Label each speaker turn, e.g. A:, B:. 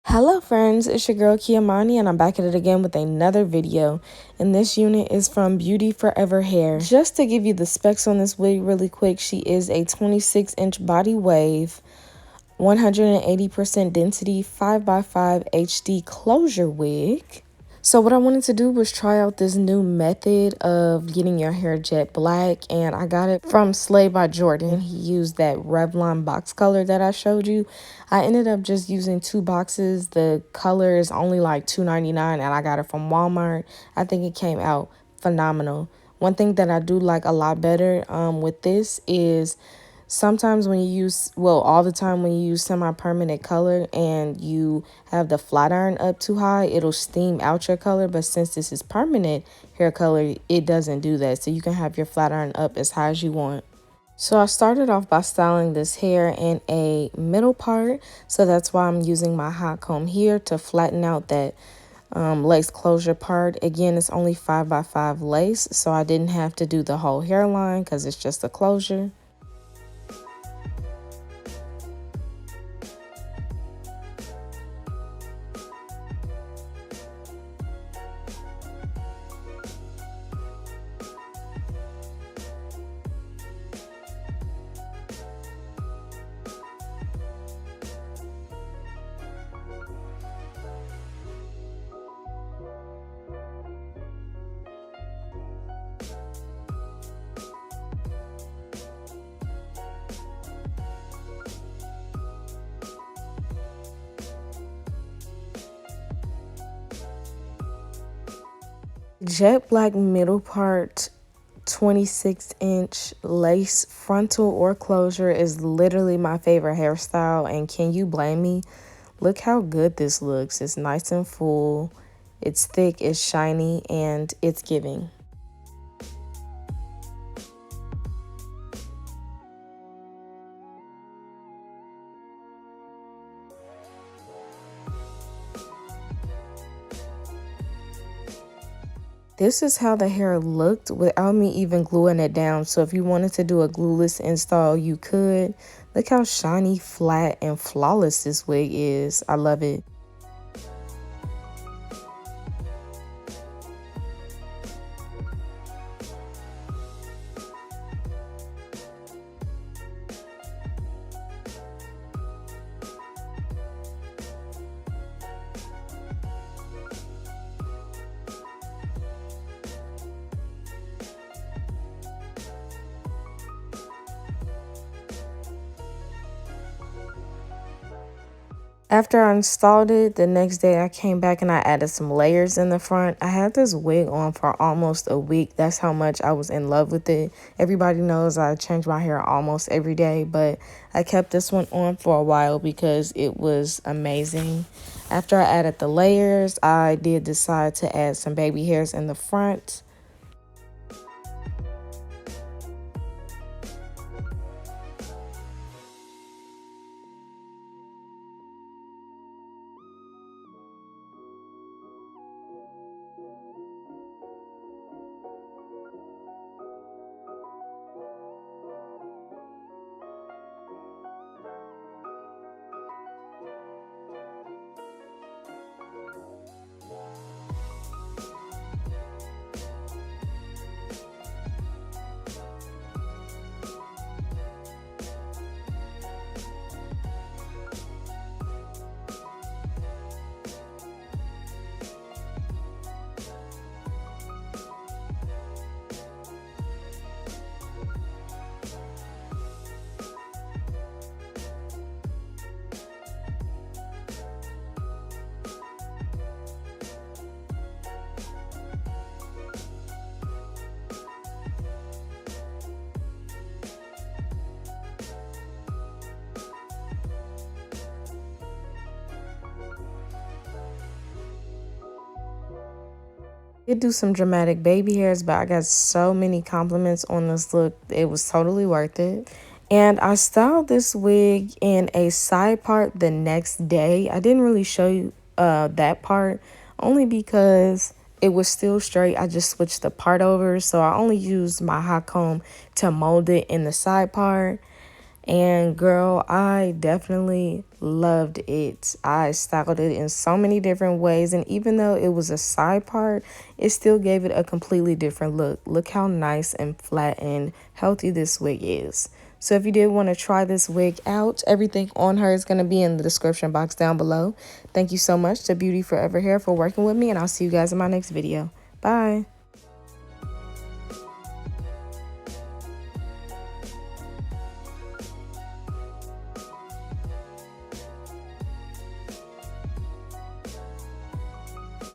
A: Hello friends, it's your girl Kiamani and I'm back at it again with another video, and this unit is from BeautyForeverHair. Just to give you the specs on this wig really quick, she is a 26-inch body wave, 180% density, 5x5 HD closure wig. So what I wanted to do was try out this new method of getting your hair jet black, and I got it from Slay by Jordan. He used that Revlon box color that I showed you. I ended up just using 2 boxes. The color is only like $2.99 and I got it from Walmart. I think it came out phenomenal. One thing that I do like a lot better with this is sometimes when you use, well, all the time when you use semi-permanent color and you have the flat iron up too high, it'll steam out your color. But since this is permanent hair color, it doesn't do that. So you can have your flat iron up as high as you want. So I started off by styling this hair in a middle part. So that's why I'm using my hot comb here to flatten out that lace closure part. Again, it's only 5x5 lace, so I didn't have to do the whole hairline because it's just a closure. Jet black middle part, 26-inch lace frontal or closure is literally my favorite hairstyle, and can you blame me? Look how good this looks. It's nice and full, it's thick, it's shiny, and it's giving. This is how the hair looked without me even gluing it down. So if you wanted to do a glueless install, you could. Look how shiny, flat, and flawless this wig is. I love it. After I installed it, the next day I came back and I added some layers in the front. I had this wig on for almost a week. That's how much I was in love with it. Everybody knows I change my hair almost every day, but I kept this one on for a while because it was amazing. After I added the layers, I did decide to add some baby hairs in the front. Did do some dramatic baby hairs, but I got so many compliments on this look. It was totally worth it. And I styled this wig in a side part the next day. I didn't really show you that part only because it was still straight. I just switched the part over, so I only used my hot comb to mold it in the side part. And girl, I definitely loved it. I styled it in so many different ways. And even though it was a side part, it still gave it a completely different look. Look how nice and flat and healthy this wig is. So if you did want to try this wig out, everything on her is going to be in the description box down below. Thank you so much to BeautyForeverHair for working with me. And I'll see you guys in my next video. Bye.